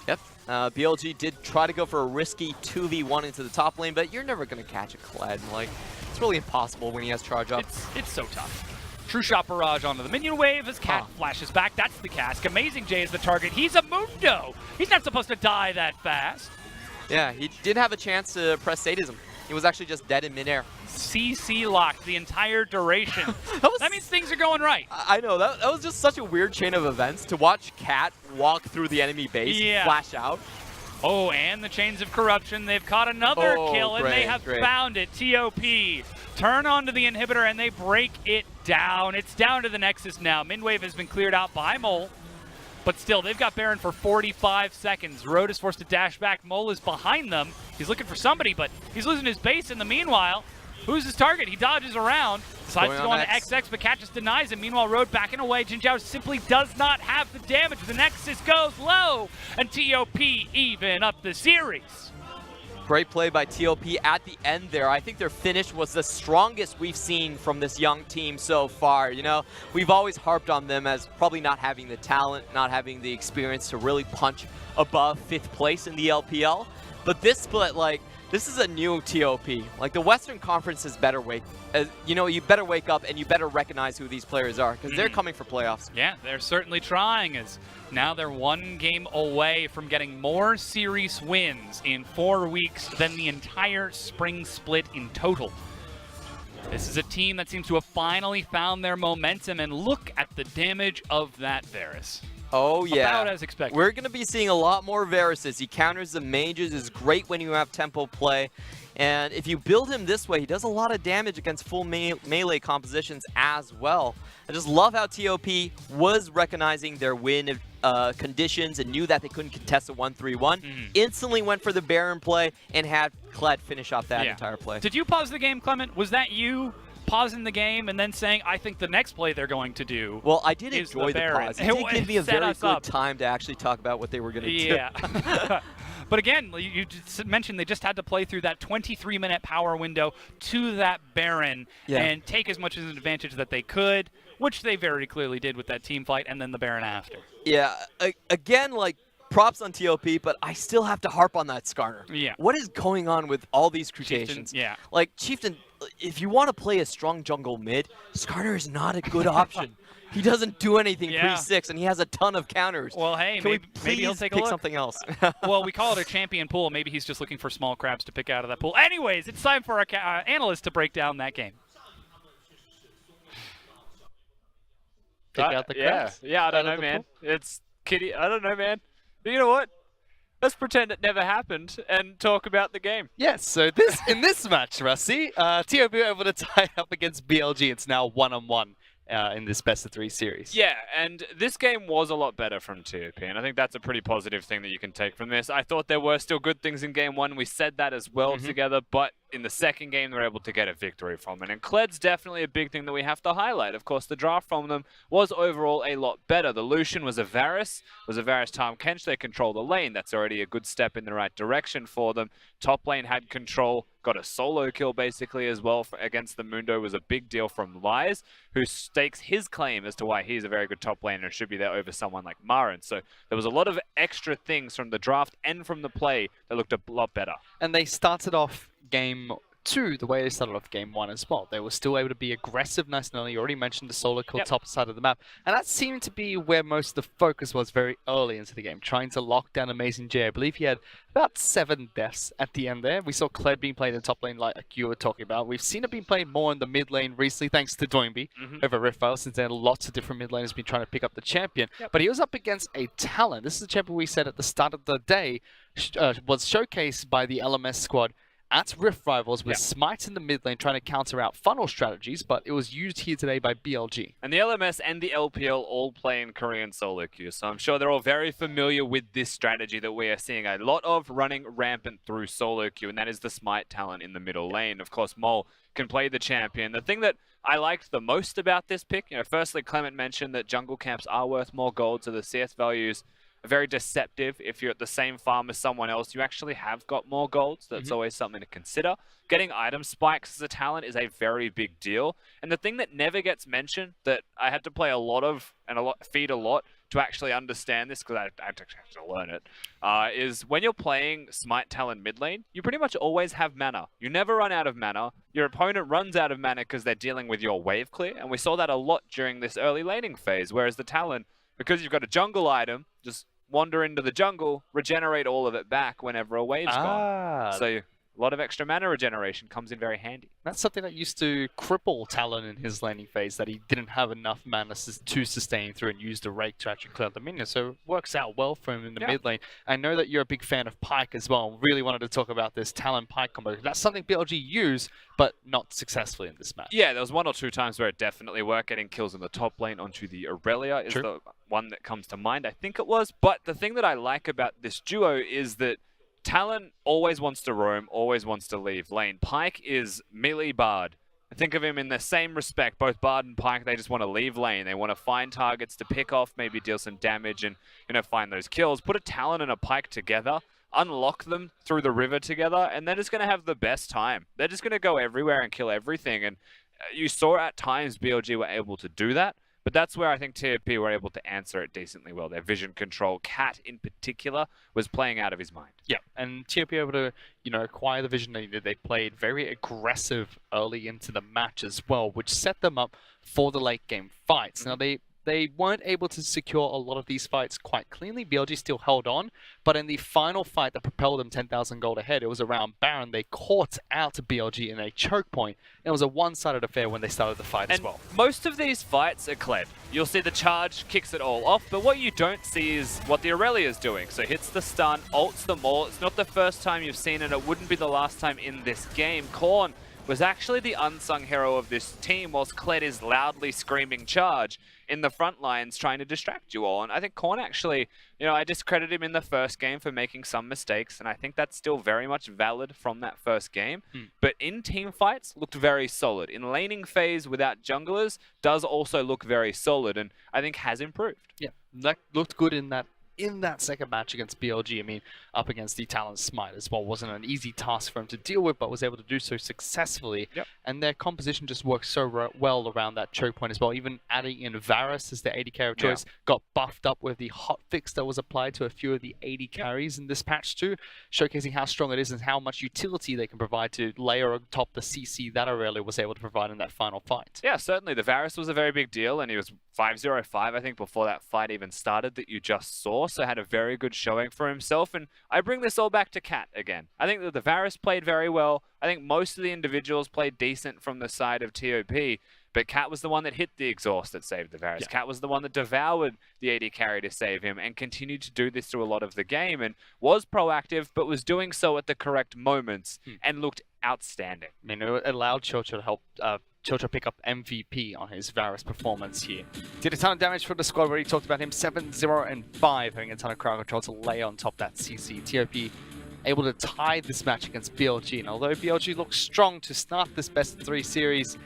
Yep. BLG did try to go for a risky 2v1 into the top lane, but you're never going to catch a Kled. Like, it's really impossible when he has charge up. It's so tough. True Shot Barrage onto the minion wave as Cat flashes back. That's the cask. Amazing J is the target. He's a Mundo. He's not supposed to die that fast. Yeah, he didn't have a chance to press sadism. He was actually just dead in midair. CC locked the entire duration. That means things are going right. I know. That was just such a weird chain of events to watch Cat walk through the enemy base, flash out. Oh, and the Chains of Corruption. They've caught another kill, and they have found it. TOP turn onto the inhibitor, and they break it down. It's down to the Nexus now. Midwave has been cleared out by Mole. But still, they've got Baron for 45 seconds. Road is forced to dash back. Mole is behind them. He's looking for somebody, but he's losing his base in the meanwhile. Who's his target? He dodges around. Decides to go on to XX, but Cat just denies him. Meanwhile, Road backing away. Jin Zhao simply does not have the damage. The Nexus goes low, and TOP even up the series. Great play by TOP at the end there. I think their finish was the strongest we've seen from this young team so far. We've always harped on them as probably not having the talent, not having the experience to really punch above 5th place in the LPL. But this split, this is a new TOP. The Western Conference is better you better wake up and you better recognize who these players are, because they're coming for playoffs. Yeah, they're certainly trying, as now they're 1 game away from getting more series wins in 4 weeks than the entire spring split in total. This is a team that seems to have finally found their momentum, and look at the damage of that Varus. Oh, yeah. About as expected. We're going to be seeing a lot more Varuses. He counters the mages, is great when you have tempo play. And if you build him this way, he does a lot of damage against full melee compositions as well. I just love how TOP was recognizing their win conditions and knew that they couldn't contest a 1-3-1. Instantly went for the Baron play and had Kled finish off that entire play. Did you pause the game, Clement? Was that you pausing the game and then saying, I think the next play they're going to do? Well, I did enjoy the pause. It did give me a very good time to actually talk about what they were going to do. Yeah. But again, you just mentioned they just had to play through that 23-minute power window to that Baron and take as much as an advantage that they could. which they very clearly did with that team fight and then the Baron after. Yeah, again, like, props on TOP, but I still have to harp on that Skarner. Yeah. What is going on with all these cruciations? Yeah. Like, Chieftain, if you want to play a strong jungle mid, Skarner is not a good option. He doesn't do anything pre-6, and he has a ton of counters. Well, hey, maybe he'll take a pick look. Something else. Well, we call it a champion pool. Maybe he's just looking for small crabs to pick out of that pool. Anyways, it's time for our analyst to break down that game. Pick out the crabs. Yeah, I don't know, man. It's Kitty. I don't know, man. But you know what? Let's pretend it never happened and talk about the game. Yes, so in this match, Rusty, TOP were able to tie up against BLG. It's now 1-on-1 in this best-of-3 series. Yeah, and this game was a lot better from TOP, and I think that's a pretty positive thing that you can take from this. I thought there were still good things in game 1. We said that as well together, but in the second game, they were able to get a victory from it. And Kled's definitely a big thing that we have to highlight. Of course, the draft from them was overall a lot better. The Lucian was a Varus Tahm Kench. They control the lane. That's already a good step in the right direction for them. Top lane had control, got a solo kill basically as well against the Mundo. Was a big deal from Lies, who stakes his claim as to why he's a very good top laner and should be there over someone like Marin. So there was a lot of extra things from the draft and from the play that looked a lot better. And they started off game 2 the way they started off game 1 as well. They were still able to be aggressive nice and early. You already mentioned the solo kill top side of the map. And that seemed to be where most of the focus was very early into the game, trying to lock down Amazing J. I believe he had about 7 deaths at the end there. We saw Kled being played in top lane like you were talking about. We've seen it being played more in the mid lane recently thanks to Doinby over Riftfile, since then lots of different mid laners been trying to pick up the champion. But he was up against a talent. This is a champion we said at the start of the day was showcased by the LMS squad at Rift Rivals with Smite in the mid lane trying to counter out funnel strategies, but it was used here today by BLG. And the LMS and the LPL all play in Korean solo queue, so I'm sure they're all very familiar with this strategy that we are seeing a lot of running rampant through solo queue, and that is the Smite talent in the middle lane. Of course, Mole can play the champion. The thing that I liked the most about this pick, firstly, Clement mentioned that jungle camps are worth more gold, so the CS values very deceptive. If you're at the same farm as someone else, you actually have got more gold, so that's always something to consider. Getting item spikes as a talent is a very big deal. And the thing that never gets mentioned, that I had to play a lot of and feed a lot to actually understand this, because I had to learn it, is when you're playing Smite Talon mid lane, you pretty much always have mana. You never run out of mana. Your opponent runs out of mana because they're dealing with your wave clear, and we saw that a lot during this early laning phase, whereas the Talon, because you've got a jungle item, just wander into the jungle, regenerate all of it back whenever a wave's gone. So a lot of extra mana regeneration comes in very handy. That's something that used to cripple Talon in his laning phase, that he didn't have enough mana to sustain through and use the rake to actually clear out the minions. So it works out well for him in the mid lane. I know that you're a big fan of Pyke as well. Really wanted to talk about this Talon Pyke combo. That's something BLG used, but not successfully in this match. Yeah, there was 1 or 2 times where it definitely worked. Getting kills in the top lane onto the Aurelia is the one that comes to mind, I think it was. But the thing that I like about this duo is that Talon always wants to roam, always wants to leave lane. Pyke is melee Bard. I think of him in the same respect. Both Bard and Pyke, they just want to leave lane. They want to find targets to pick off, maybe deal some damage and find those kills. Put a Talon and a Pyke together, unlock them through the river together, and they're just going to have the best time. They're just going to go everywhere and kill everything. And you saw at times BLG were able to do that. But that's where I think TOP were able to answer it decently well. Their vision control, Cat in particular, was playing out of his mind. Yeah, and TOP able to, acquire the vision they needed. They played very aggressive early into the match as well, which set them up for the late game fights. Now, they weren't able to secure a lot of these fights quite cleanly. BLG still held on, but in the final fight that propelled them 10,000 gold ahead, it was around Baron. They caught out to BLG in a choke point. It was a one-sided affair when they started the fight as well. Most of these fights are Kled. You'll see the charge kicks it all off, but what you don't see is what the Aurelia is doing. So hits the stun, ults them all. It's not the first time you've seen it. It wouldn't be the last time in this game. Korn was actually the unsung hero of this team, whilst Kled is loudly screaming charge in the front lines trying to distract you all. And I think Korn actually, I discredit him in the first game for making some mistakes, and I think that's still very much valid from that first game. But in team fights, looked very solid. In laning phase without junglers, does also look very solid, and I think has improved. Yeah, that looked good in that in that second match against BLG. I mean, up against the Talon Smite as well. Wasn't an easy task for him to deal with, but was able to do so successfully. Yep. And their composition just worked so well around that choke point as well. Even adding in Varus as their AD carry of choice got buffed up with the hotfix that was applied to a few of the AD carries in this patch too, showcasing how strong it is and how much utility they can provide to layer on top the CC that Aurelia was able to provide in that final fight. Yeah, certainly. The Varus was a very big deal, and he was 5-0-5, I think, before that fight even started that you just saw, so had a very good showing for himself. And I bring this all back to Cat again. I think that the Varus played very well. I think most of the individuals played decent from the side of TOP, but Cat was the one that hit the exhaust that saved the Varus. Cat was the one that devoured the AD carry to save him and continued to do this through a lot of the game and was proactive, but was doing so at the correct moments and looked outstanding. I mean, it allowed Chocho to help Chocho pick up MVP on his Varus performance here. Did a ton of damage for the squad. We already talked about him. 7-0-5, having a ton of crowd control to lay on top that CC. TOP able to tie this match against BLG. And although BLG looks strong to start this best-of-3 series,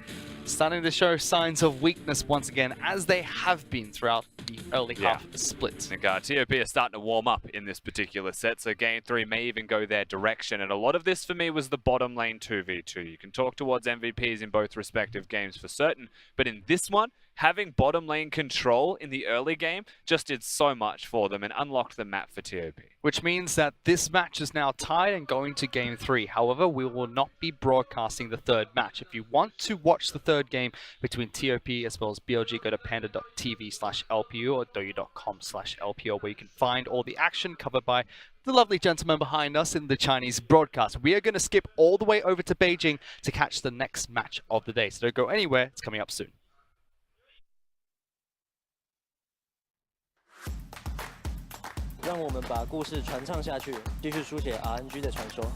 starting to show signs of weakness once again, as they have been throughout the early half of the split. I think TOP are starting to warm up in this particular set, so Game 3 may even go their direction. And a lot of this for me was the bottom lane 2v2. You can talk towards MVPs in both respective games for certain, but in this one, having bottom lane control in the early game just did so much for them and unlocked the map for TOP. Which means that this match is now tied and going to Game 3. However, we will not be broadcasting the third match. If you want to watch the third game between TOP as well as BLG, go to panda.tv/LPU or douyu.com/LPU, where you can find all the action covered by the lovely gentleman behind us in the Chinese broadcast. We are going to skip all the way over to Beijing to catch the next match of the day. So don't go anywhere. It's coming up soon. 让我们把故事传唱下去，继续书写 RNG 的传说。